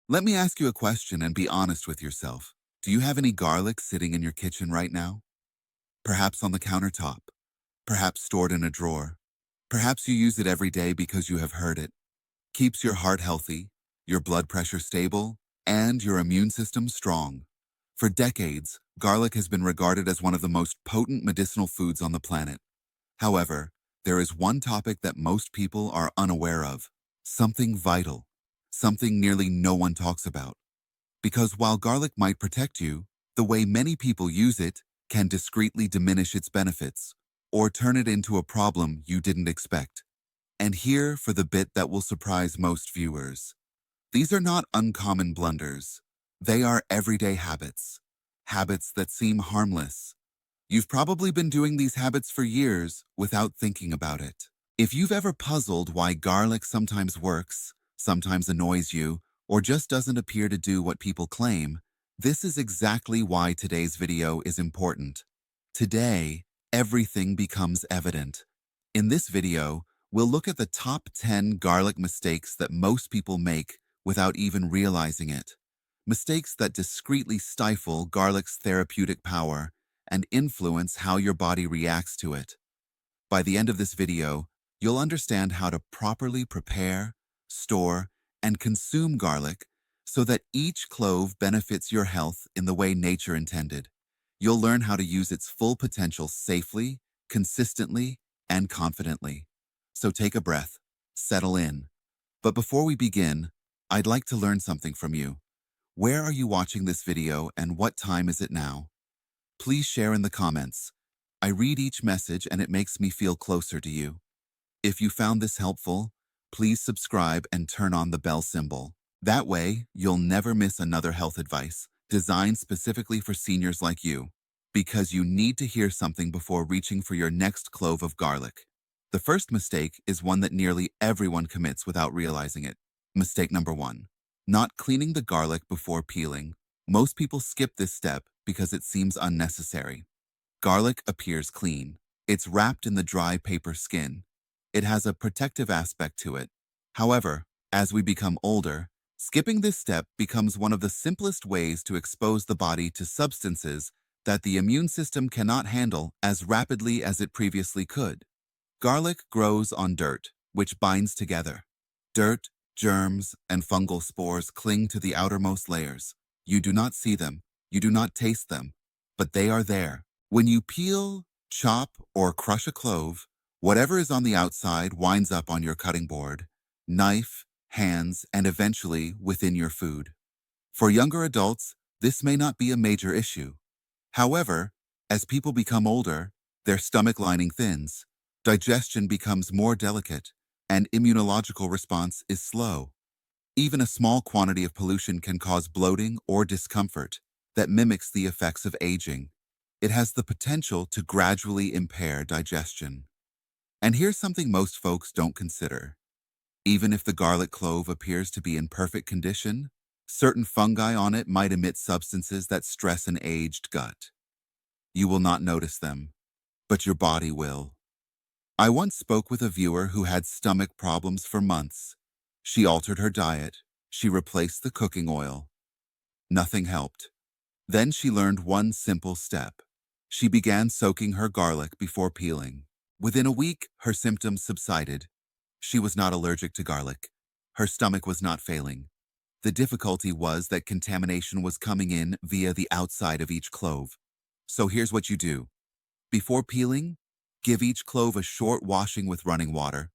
Let me ask you a question and be honest with yourself. Do you have any garlic sitting in your kitchen right now? Perhaps on the countertop? Perhaps stored in a drawer? Perhaps you use it every day because you have heard it keeps your heart healthy, your blood pressure stable, and your immune system strong. For decades, garlic has been regarded as one of the most potent medicinal foods on the planet. However, there is one topic that most people are unaware of, something vital, something nearly no one talks about. Because while garlic might protect you, the way many people use it can discreetly diminish its benefits or turn it into a problem you didn't expect. And here for the bit that will surprise most viewers. These are not uncommon blunders. They are everyday habits. Habits that seem harmless. You've probably been doing these habits for years without thinking about it. If you've ever puzzled why garlic sometimes works, sometimes annoys you, or just doesn't appear to do what people claim, this is exactly why today's video is important. Today, everything becomes evident. In this video, we'll look at the top 10 garlic mistakes that most people make without even realizing it. Mistakes that discreetly stifle garlic's therapeutic power and influence how your body reacts to it. By the end of this video, you'll understand how to properly prepare, store, and consume garlic so that each clove benefits your health in the way nature intended. You'll learn how to use its full potential safely, consistently, and confidently. So take a breath, settle in. But before we begin, I'd like to learn something from you. Where are you watching this video and what time is it now? Please share in the comments. I read each message and it makes me feel closer to you. If you found this helpful, please subscribe and turn on the bell symbol. That way, you'll never miss another health advice designed specifically for seniors like you, because you need to hear something before reaching for your next clove of garlic. The first mistake is one that nearly everyone commits without realizing it. Mistake number 1. Not cleaning the garlic before peeling. Most people skip this step because it seems unnecessary. Garlic appears clean. It's wrapped in the dry paper skin. It has a protective aspect to it. However, as we become older, skipping this step becomes one of the simplest ways to expose the body to substances that the immune system cannot handle as rapidly as it previously could. Garlic grows on dirt, which binds together. Dirt, germs, and fungal spores cling to the outermost layers. You do not see them, you do not taste them, but they are there. When you peel, chop, or crush a clove, whatever is on the outside winds up on your cutting board, knife, hands, and eventually within your food. For younger adults, this may not be a major issue. However, as people become older, their stomach lining thins, digestion becomes more delicate, and immunological response is slow. Even a small quantity of pollution can cause bloating or discomfort that mimics the effects of aging. It has the potential to gradually impair digestion. And here's something most folks don't consider. Even if the garlic clove appears to be in perfect condition, certain fungi on it might emit substances that stress an aged gut. You will not notice them, but your body will. I once spoke with a viewer who had stomach problems for months. She altered her diet. She replaced the cooking oil. Nothing helped. Then she learned one simple step. She began soaking her garlic before peeling. Within a week, her symptoms subsided. She was not allergic to garlic. Her stomach was not failing. The difficulty was that contamination was coming in via the outside of each clove. So here's what you do. Before peeling, give each clove a short washing with running water,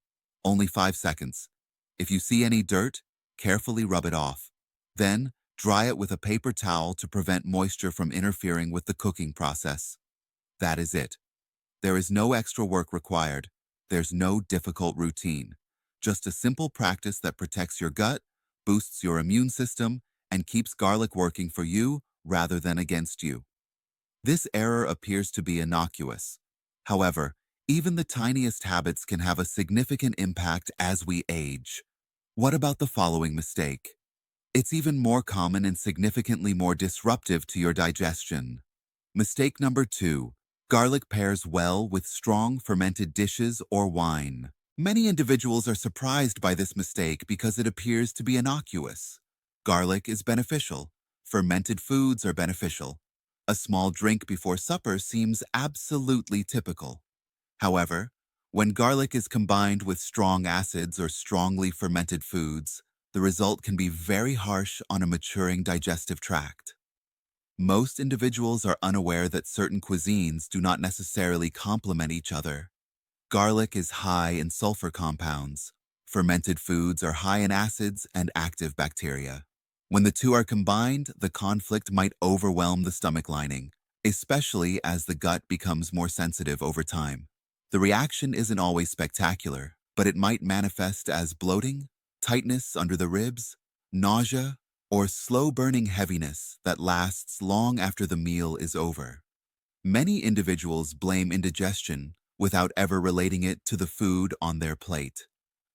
only 5 seconds. If you see any dirt, carefully rub it off. Then, dry it with a paper towel to prevent moisture from interfering with the cooking process. That is it. There is no extra work required. There's no difficult routine. Just a simple practice that protects your gut, boosts your immune system, and keeps garlic working for you rather than against you. This error appears to be innocuous. However, even the tiniest habits can have a significant impact as we age. What about the following mistake? It's even more common and significantly more disruptive to your digestion. Mistake number 2. Garlic pairs well with strong fermented dishes or wine. Many individuals are surprised by this mistake because it appears to be innocuous. Garlic is beneficial. Fermented foods are beneficial. A small drink before supper seems absolutely typical. However, when garlic is combined with strong acids or strongly fermented foods, the result can be very harsh on a maturing digestive tract. Most individuals are unaware that certain cuisines do not necessarily complement each other. Garlic is high in sulfur compounds. Fermented foods are high in acids and active bacteria. When the two are combined, the conflict might overwhelm the stomach lining, especially as the gut becomes more sensitive over time. The reaction isn't always spectacular, but it might manifest as bloating, tightness under the ribs, nausea, or slow-burning heaviness that lasts long after the meal is over. Many individuals blame indigestion without ever relating it to the food on their plate.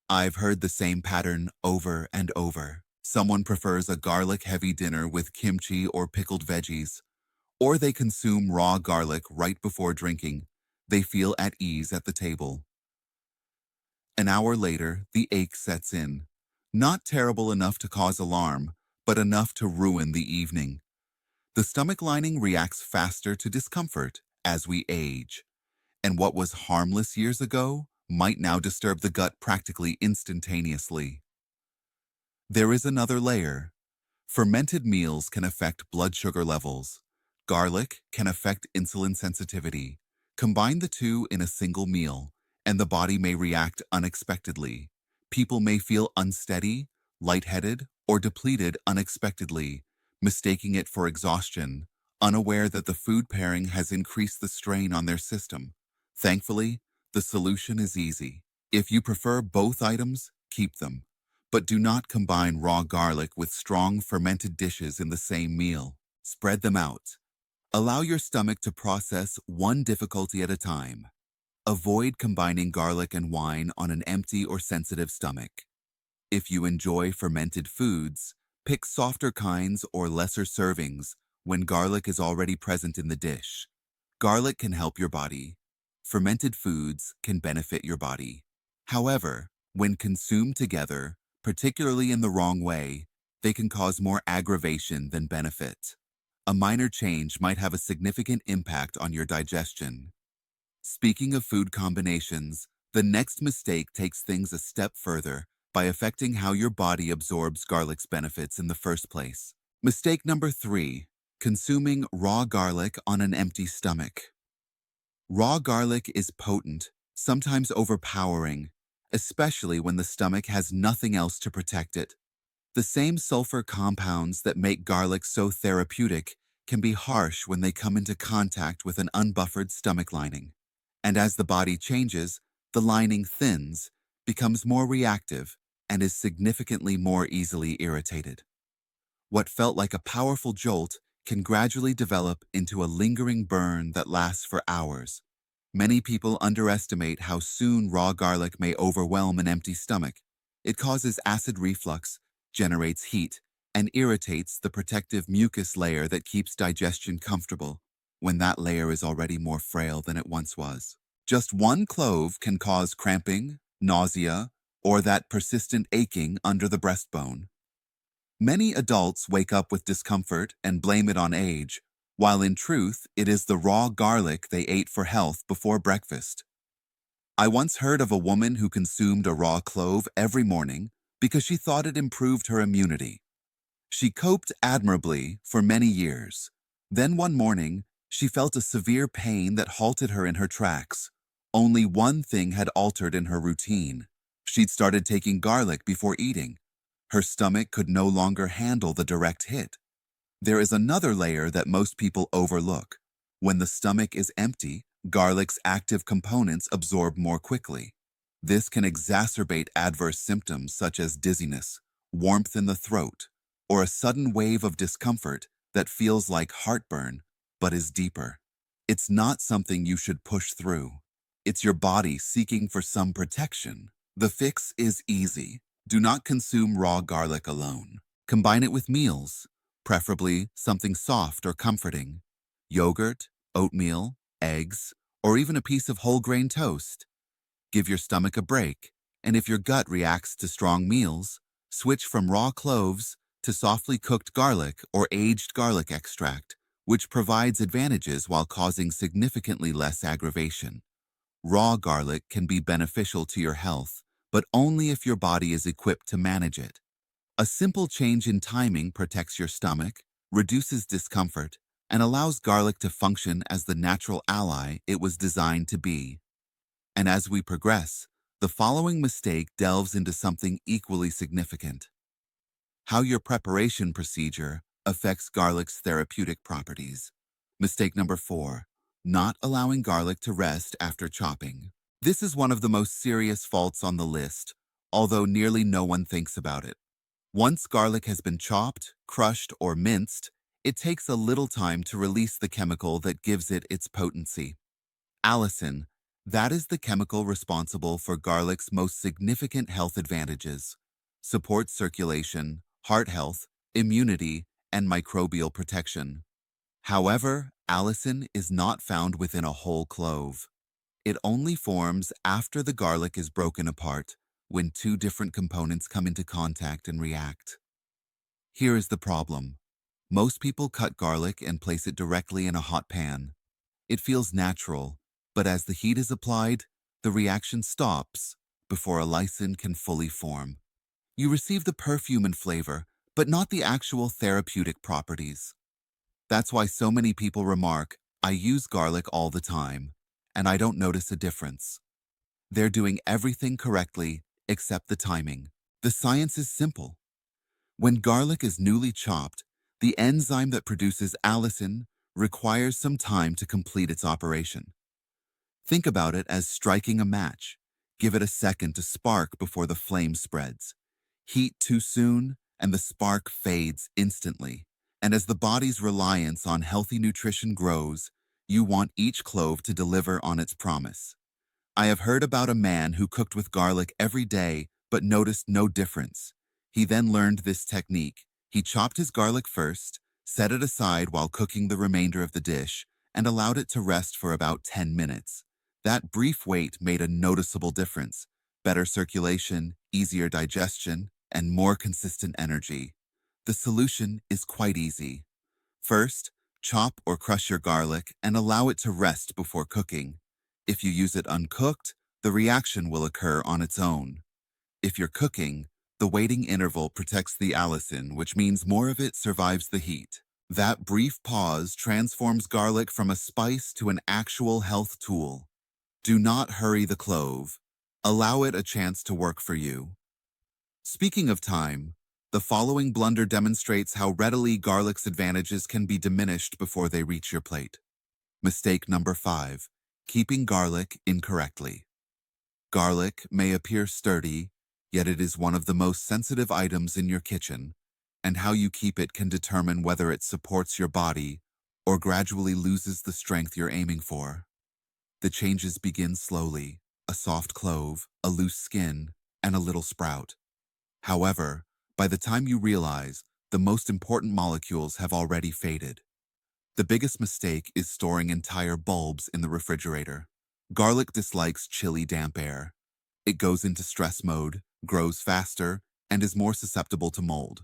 I've heard the same pattern over and over. Someone prefers a garlic-heavy dinner with kimchi or pickled veggies, or they consume raw garlic right before drinking. They feel at ease at the table. An hour later, the ache sets in. Not terrible enough to cause alarm, but enough to ruin the evening. The stomach lining reacts faster to discomfort as we age, and what was harmless years ago might now disturb the gut practically instantaneously. There is another layer. Fermented meals can affect blood sugar levels. Garlic can affect insulin sensitivity. Combine the two in a single meal, and the body may react unexpectedly. People may feel unsteady, lightheaded, or depleted unexpectedly, mistaking it for exhaustion, unaware that the food pairing has increased the strain on their system. Thankfully, the solution is easy. If you prefer both items, keep them. But do not combine raw garlic with strong fermented dishes in the same meal. Spread them out. Allow your stomach to process one difficulty at a time. Avoid combining garlic and wine on an empty or sensitive stomach. If you enjoy fermented foods, pick softer kinds or lesser servings when garlic is already present in the dish. Garlic can help your body. Fermented foods can benefit your body. However, when consumed together, particularly in the wrong way, they can cause more aggravation than benefit. A minor change might have a significant impact on your digestion. Speaking of food combinations, the next mistake takes things a step further by affecting how your body absorbs garlic's benefits in the first place. Mistake number 3, consuming raw garlic on an empty stomach. Raw garlic is potent, sometimes overpowering, especially when the stomach has nothing else to protect it. The same sulfur compounds that make garlic so therapeutic can be harsh when they come into contact with an unbuffered stomach lining. And as the body changes, the lining thins, becomes more reactive, and is significantly more easily irritated. What felt like a powerful jolt can gradually develop into a lingering burn that lasts for hours. Many people underestimate how soon raw garlic may overwhelm an empty stomach. It causes acid reflux, generates heat, and irritates the protective mucus layer that keeps digestion comfortable, when that layer is already more frail than it once was. Just one clove can cause cramping, nausea, or that persistent aching under the breastbone. Many adults wake up with discomfort and blame it on age, while in truth it is the raw garlic they ate for health before breakfast. I once heard of a woman who consumed a raw clove every morning because she thought it improved her immunity. She coped admirably for many years. Then one morning, she felt a severe pain that halted her in her tracks. Only one thing had altered in her routine. She'd started taking garlic before eating. Her stomach could no longer handle the direct hit. There is another layer that most people overlook. When the stomach is empty, garlic's active components absorb more quickly. This can exacerbate adverse symptoms such as dizziness, warmth in the throat, or a sudden wave of discomfort that feels like heartburn but is deeper. It's not something you should push through. It's your body seeking for some protection. The fix is easy. Do not consume raw garlic alone. Combine it with meals, preferably something soft or comforting. Yogurt, oatmeal, eggs, or even a piece of whole grain toast. Give your stomach a break, and if your gut reacts to strong meals, switch from raw cloves to softly cooked garlic or aged garlic extract, which provides advantages while causing significantly less aggravation. Raw garlic can be beneficial to your health, but only if your body is equipped to manage it. A simple change in timing protects your stomach, reduces discomfort, and allows garlic to function as the natural ally it was designed to be. And as we progress, the following mistake delves into something equally significant: how your preparation procedure affects garlic's therapeutic properties. Mistake number 4, not allowing garlic to rest after chopping. This is one of the most serious faults on the list, although nearly no one thinks about it. Once garlic has been chopped, crushed, or minced, it takes a little time to release the chemical that gives it its potency. Allicin, that is the chemical responsible for garlic's most significant health advantages: supports circulation, heart health, immunity, and microbial protection. However, allicin is not found within a whole clove. It only forms after the garlic is broken apart, when two different components come into contact and react. Here is the problem. Most people cut garlic and place it directly in a hot pan. It feels natural, but as the heat is applied, the reaction stops before allicin can fully form. You receive the perfume and flavor, but not the actual therapeutic properties. That's why so many people remark, "I use garlic all the time, and I don't notice a difference." They're doing everything correctly except the timing. The science is simple. When garlic is newly chopped, the enzyme that produces allicin requires some time to complete its operation. Think about it as striking a match. Give it a second to spark before the flame spreads. Heat too soon, and the spark fades instantly. And as the body's reliance on healthy nutrition grows, you want each clove to deliver on its promise. I have heard about a man who cooked with garlic every day but noticed no difference. He then learned this technique. He chopped his garlic first, set it aside while cooking the remainder of the dish, and allowed it to rest for about 10 minutes. That brief wait made a noticeable difference: better circulation, easier digestion, and more consistent energy. The solution is quite easy. First, chop or crush your garlic and allow it to rest before cooking. If you use it uncooked, the reaction will occur on its own. If you're cooking, the waiting interval protects the allicin, which means more of it survives the heat. That brief pause transforms garlic from a spice to an actual health tool. Do not hurry the clove. Allow it a chance to work for you. Speaking of time, the following blunder demonstrates how readily garlic's advantages can be diminished before they reach your plate. Mistake number 5, keeping garlic incorrectly. Garlic may appear sturdy, yet it is one of the most sensitive items in your kitchen, and how you keep it can determine whether it supports your body or gradually loses the strength you're aiming for. The changes begin slowly: a soft clove, a loose skin, and a little sprout. However, by the time you realize, the most important molecules have already faded. The biggest mistake is storing entire bulbs in the refrigerator. Garlic dislikes chilly, damp air. It goes into stress mode, grows faster, and is more susceptible to mold.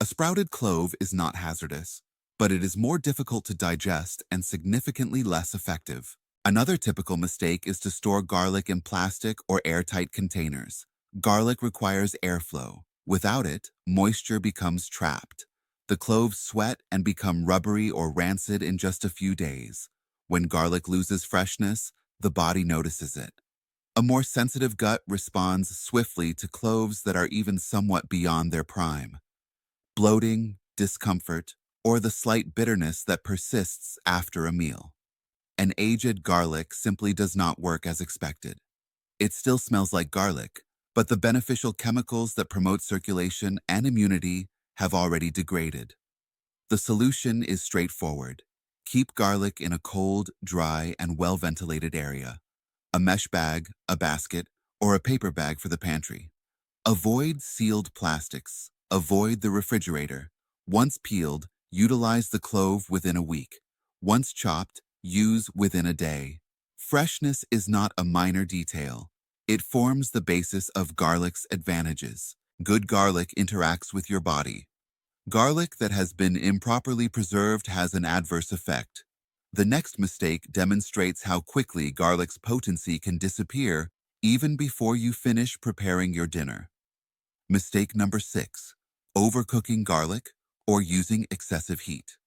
A sprouted clove is not hazardous, but it is more difficult to digest and significantly less effective. Another typical mistake is to store garlic in plastic or airtight containers. Garlic requires airflow. Without it, moisture becomes trapped. The cloves sweat and become rubbery or rancid in just a few days. When garlic loses freshness, the body notices it. A more sensitive gut responds swiftly to cloves that are even somewhat beyond their prime. Bloating, discomfort, or the slight bitterness that persists after a meal. An aged garlic simply does not work as expected. It still smells like garlic, but the beneficial chemicals that promote circulation and immunity have already degraded. The solution is straightforward. Keep garlic in a cold, dry, and well-ventilated area. A mesh bag, a basket, or a paper bag for the pantry. Avoid sealed plastics. Avoid the refrigerator. Once peeled, utilize the clove within a week. Once chopped, use within a day. Freshness is not a minor detail. It forms the basis of garlic's advantages. Good garlic interacts with your body. Garlic that has been improperly preserved has an adverse effect. The next mistake demonstrates how quickly garlic's potency can disappear even before you finish preparing your dinner. Mistake number 6. Overcooking garlic or using excessive heat.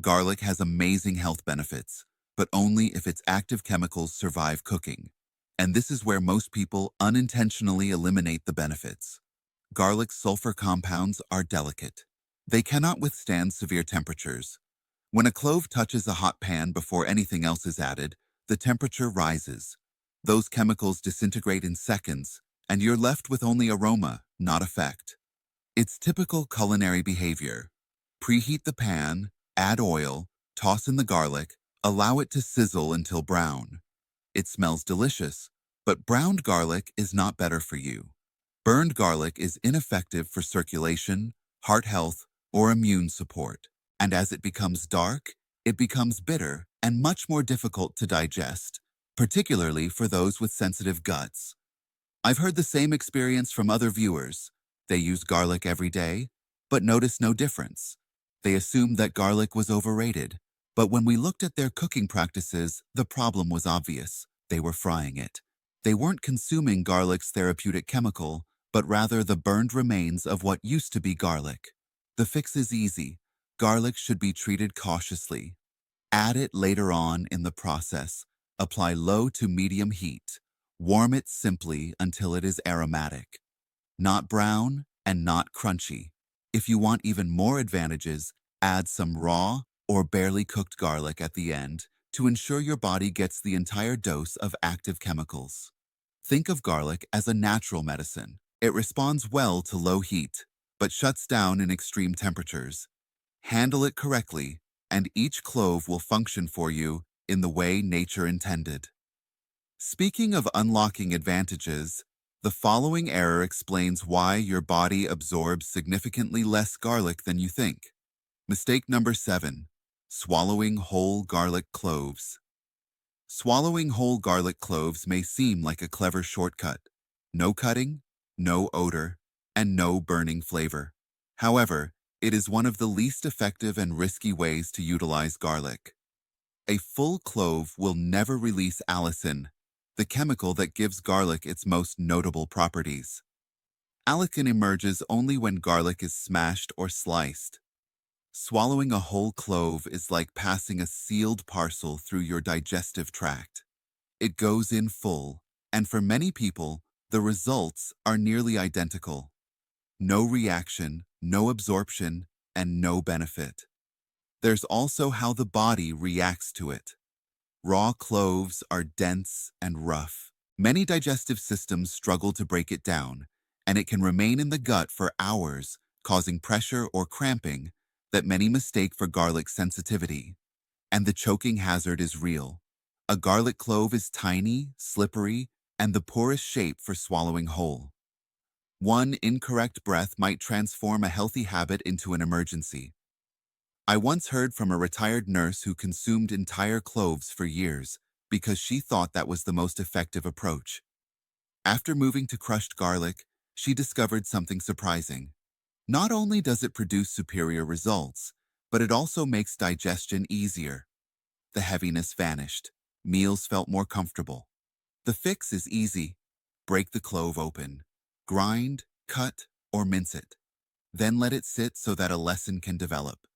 Garlic has amazing health benefits, but only if its active chemicals survive cooking. And this is where most people unintentionally eliminate the benefits. Garlic's sulfur compounds are delicate. They cannot withstand severe temperatures. When a clove touches a hot pan before anything else is added, the temperature rises. Those chemicals disintegrate in seconds, and you're left with only aroma, not effect. It's typical culinary behavior. Preheat the pan, add oil, toss in the garlic, allow it to sizzle until brown. It smells delicious, but browned garlic is not better for you. Burned garlic is ineffective for circulation, heart health, or immune support. And as it becomes dark, it becomes bitter and much more difficult to digest, particularly for those with sensitive guts. I've heard the same experience from other viewers. They use garlic every day, but notice no difference. They assumed that garlic was overrated, but when we looked at their cooking practices, the problem was obvious. They were frying it. They weren't consuming garlic's therapeutic chemical, but rather the burned remains of what used to be garlic. The fix is easy. Garlic should be treated cautiously. Add it later on in the process. Apply low to medium heat. Warm it simply until it is aromatic. Not brown and not crunchy. If you want even more advantages, add some raw or barely cooked garlic at the end to ensure your body gets the entire dose of active chemicals. Think of garlic as a natural medicine. It responds well to low heat, but shuts down in extreme temperatures. Handle it correctly, and each clove will function for you in the way nature intended. Speaking of unlocking advantages, the following error explains why your body absorbs significantly less garlic than you think. Mistake number 7. Swallowing whole garlic cloves. Swallowing whole garlic cloves may seem like a clever shortcut. No cutting, no odor, and no burning flavor. However, it is one of the least effective and risky ways to utilize garlic. A full clove will never release allicin, the chemical that gives garlic its most notable properties. Allicin emerges only when garlic is smashed or sliced. Swallowing a whole clove is like passing a sealed parcel through your digestive tract. It goes in full, and for many people, the results are nearly identical. No reaction, no absorption, and no benefit. There's also how the body reacts to it. Raw cloves are dense and rough. Many digestive systems struggle to break it down, and it can remain in the gut for hours, causing pressure or cramping that many mistake for garlic sensitivity. And the choking hazard is real. A garlic clove is tiny, slippery, and the poorest shape for swallowing whole. One incorrect breath might transform a healthy habit into an emergency. I once heard from a retired nurse who consumed entire cloves for years because she thought that was the most effective approach. After moving to crushed garlic, she discovered something surprising. Not only does it produce superior results, but it also makes digestion easier. The heaviness vanished. Meals felt more comfortable. The fix is easy. Break the clove open. Grind, cut, or mince it. Then let it sit so that a lesson can develop.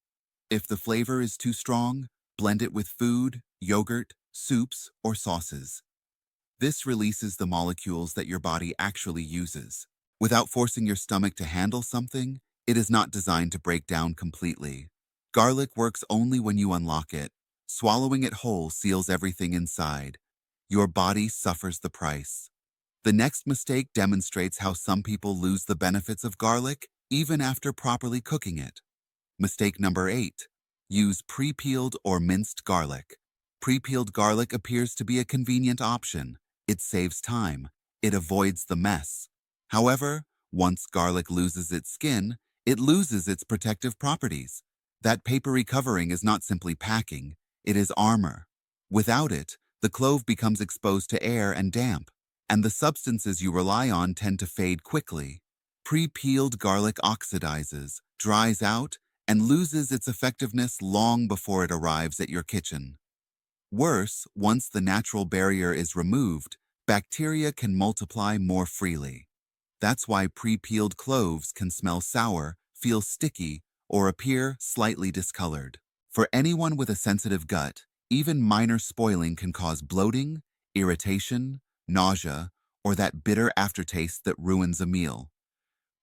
If the flavor is too strong, blend it with food, yogurt, soups, or sauces. This releases the molecules that your body actually uses. Without forcing your stomach to handle something, it is not designed to break down completely. Garlic works only when you unlock it. Swallowing it whole seals everything inside. Your body suffers the price. The next mistake demonstrates how some people lose the benefits of garlic even after properly cooking it. Mistake number 8. Use pre-peeled or minced garlic. Pre-peeled garlic appears to be a convenient option. It saves time. It avoids the mess. However, once garlic loses its skin, it loses its protective properties. That papery covering is not simply packing, it is armor. Without it, the clove becomes exposed to air and damp, and the substances you rely on tend to fade quickly. Pre-peeled garlic oxidizes, dries out, and loses its effectiveness long before it arrives at your kitchen. Worse, once the natural barrier is removed, bacteria can multiply more freely. That's why pre-peeled cloves can smell sour, feel sticky, or appear slightly discolored. For anyone with a sensitive gut, even minor spoiling can cause bloating, irritation, nausea, or that bitter aftertaste that ruins a meal.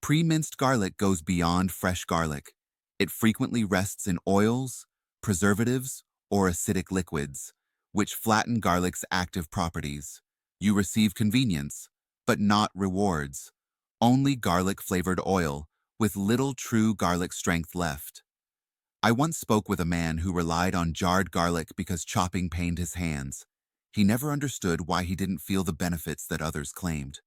Pre-minced garlic goes beyond fresh garlic. It frequently rests in oils, preservatives, or acidic liquids, which flatten garlic's active properties. You receive convenience, but not rewards. Only garlic-flavored oil, with little true garlic strength left. I once spoke with a man who relied on jarred garlic because chopping pained his hands. He never understood why he didn't feel the benefits that others claimed.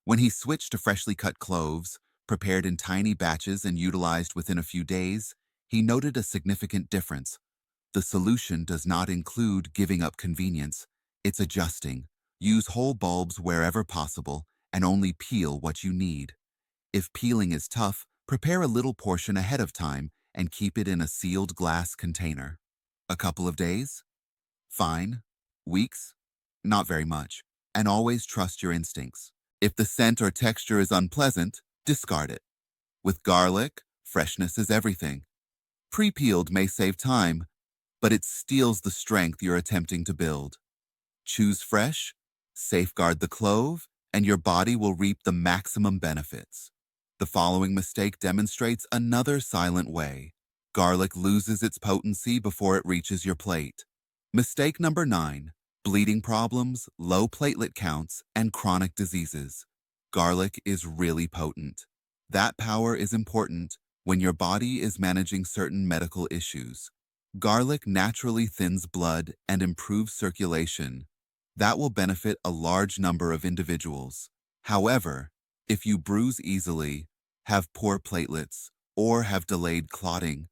When he switched to freshly cut cloves, prepared in tiny batches and utilized within a few days, he noted a significant difference. The solution does not include giving up convenience. It's adjusting. Use whole bulbs wherever possible and only peel what you need. If peeling is tough, prepare a little portion ahead of time and keep it in a sealed glass container. A couple of days? Fine. Weeks? Not very much. And always trust your instincts. If the scent or texture is unpleasant, discard it. With garlic, freshness is everything. Pre-peeled may save time, but it steals the strength you're attempting to build. Choose fresh, safeguard the clove, and your body will reap the maximum benefits. The following mistake demonstrates another silent way. Garlic loses its potency before it reaches your plate. Mistake number 9. Bleeding problems, low platelet counts, and chronic diseases. Garlic is really potent. That power is important when your body is managing certain medical issues. Garlic naturally thins blood and improves circulation. That will benefit a large number of individuals. However, if you bruise easily, have poor platelets, or have delayed clotting,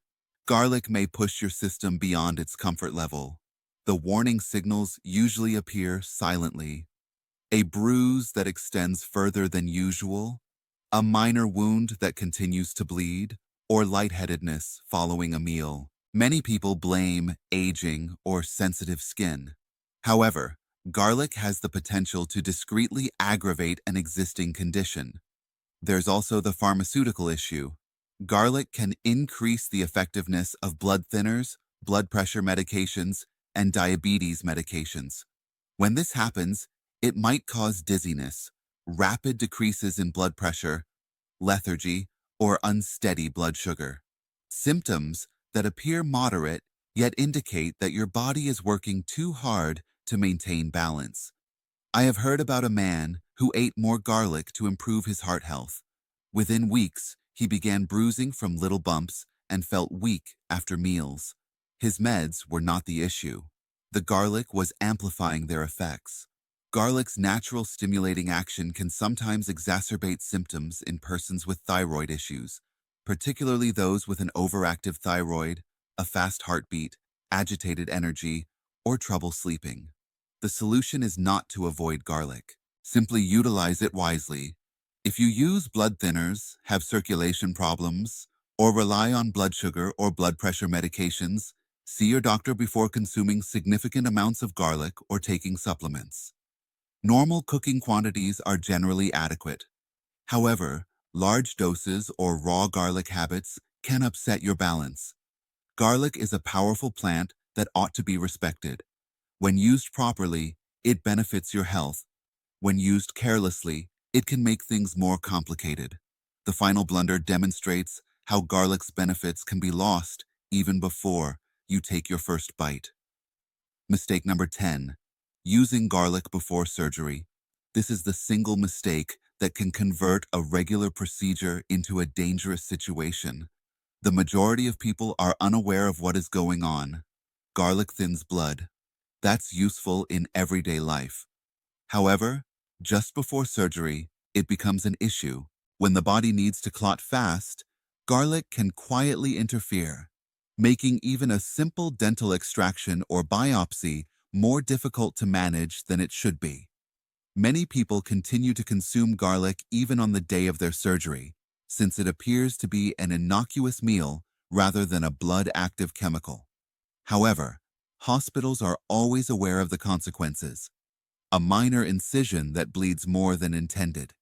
garlic may push your system beyond its comfort level. The warning signals usually appear silently. A bruise that extends further than usual, a minor wound that continues to bleed, or lightheadedness following a meal. Many people blame aging or sensitive skin. However, garlic has the potential to discreetly aggravate an existing condition. There's also the pharmaceutical issue. Garlic can increase the effectiveness of blood thinners, blood pressure medications, and diabetes medications. When this happens, it might cause dizziness, rapid decreases in blood pressure, lethargy, or unsteady blood sugar. Symptoms that appear moderate yet indicate that your body is working too hard to maintain balance. I have heard about a man who ate more garlic to improve his heart health. Within weeks, he began bruising from little bumps and felt weak after meals. His meds were not the issue. The garlic was amplifying their effects. Garlic's natural stimulating action can sometimes exacerbate symptoms in persons with thyroid issues, particularly those with an overactive thyroid, a fast heartbeat, agitated energy, or trouble sleeping. The solution is not to avoid garlic. Simply utilize it wisely. If you use blood thinners, have circulation problems, or rely on blood sugar or blood pressure medications, see your doctor before consuming significant amounts of garlic or taking supplements. Normal cooking quantities are generally adequate. However, large doses or raw garlic habits can upset your balance. Garlic is a powerful plant that ought to be respected. When used properly, it benefits your health. When used carelessly, it can make things more complicated. The final blunder demonstrates how garlic's benefits can be lost even before you take your first bite. Mistake number 10. Using garlic before surgery. This is the single mistake that can convert a regular procedure into a dangerous situation. The majority of people are unaware of what is going on. Garlic thins blood. That's useful in everyday life. However, just before surgery, it becomes an issue. When the body needs to clot fast, garlic can quietly interfere, making even a simple dental extraction or biopsy more difficult to manage than it should be. Many people continue to consume garlic even on the day of their surgery, since it appears to be an innocuous meal rather than a blood-active chemical. However, hospitals are always aware of the consequences. A minor incision that bleeds more than intended.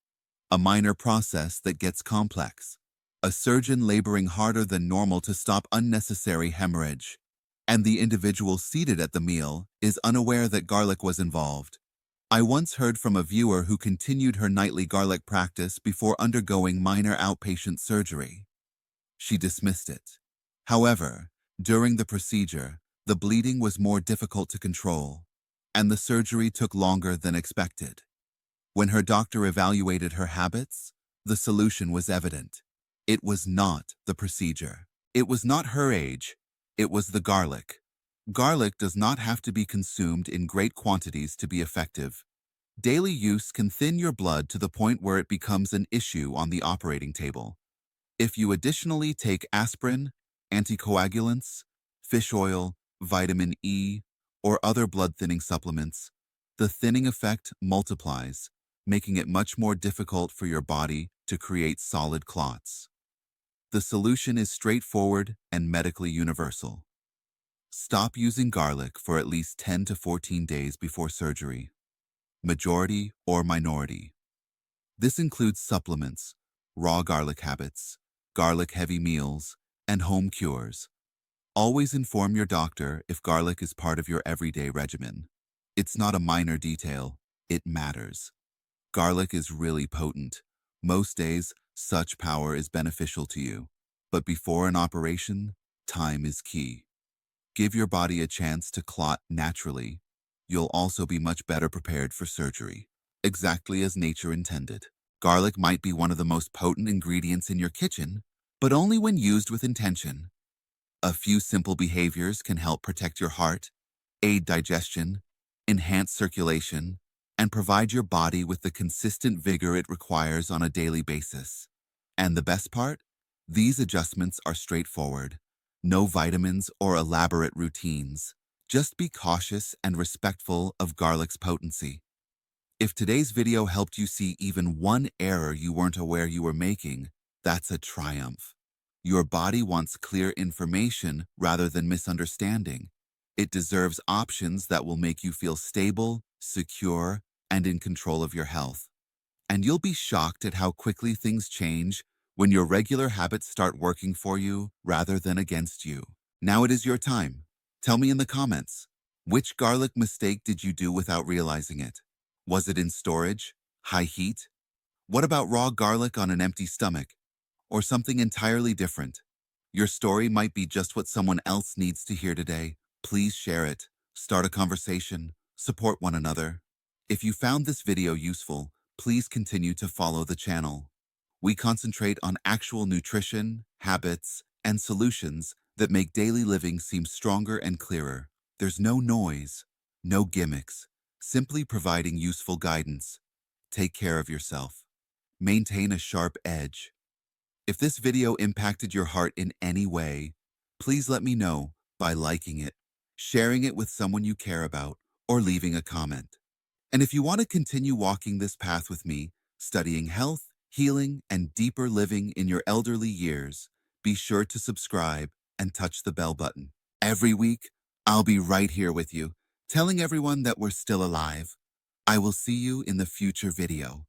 A minor process that gets complex. A surgeon laboring harder than normal to stop unnecessary hemorrhage. And the individual seated at the meal is unaware that garlic was involved. I once heard from a viewer who continued her nightly garlic practice before undergoing minor outpatient surgery. She dismissed it. However, during the procedure, the bleeding was more difficult to control, and the surgery took longer than expected. When her doctor evaluated her habits, the solution was evident. It was not the procedure. It was not her age. It was the garlic. Garlic does not have to be consumed in great quantities to be effective. Daily use can thin your blood to the point where it becomes an issue on the operating table. If you additionally take aspirin, anticoagulants, fish oil, vitamin E, or other blood-thinning supplements, the thinning effect multiplies, making it much more difficult for your body to create solid clots. The solution is straightforward and medically universal. Stop using garlic for at least 10 to 14 days before surgery. Majority or minority. This includes supplements, raw garlic habits, garlic-heavy meals, and home cures. Always inform your doctor if garlic is part of your everyday regimen. It's not a minor detail, it matters. Garlic is really potent. Most days, such power is beneficial to you. But before an operation, time is key. Give your body a chance to clot naturally. You'll also be much better prepared for surgery, exactly as nature intended. Garlic might be one of the most potent ingredients in your kitchen, but only when used with intention. A few simple behaviors can help protect your heart, aid digestion, enhance circulation, and provide your body with the consistent vigor it requires on a daily basis. And the best part? These adjustments are straightforward. No vitamins or elaborate routines. Just be cautious and respectful of garlic's potency. If today's video helped you see even one error you weren't aware you were making, that's a triumph. Your body wants clear information rather than misunderstanding. It deserves options that will make you feel stable, secure, and in control of your health. And you'll be shocked at how quickly things change when your regular habits start working for you rather than against you. Now it is your time. Tell me in the comments, which garlic mistake did you do without realizing it? Was it in storage? High heat? What about raw garlic on an empty stomach? Or something entirely different? Your story might be just what someone else needs to hear today. Please share it, start a conversation, support one another. If you found this video useful, please continue to follow the channel. We concentrate on actual nutrition, habits, and solutions that make daily living seem stronger and clearer. There's no noise, no gimmicks, simply providing useful guidance. Take care of yourself. Maintain a sharp edge. If this video impacted your heart in any way, please let me know by liking it, sharing it with someone you care about, or leaving a comment. And if you want to continue walking this path with me, studying health, healing, and deeper living in your elderly years, be sure to subscribe and touch the bell button. Every week, I'll be right here with you, telling everyone that we're still alive. I will see you in the future video.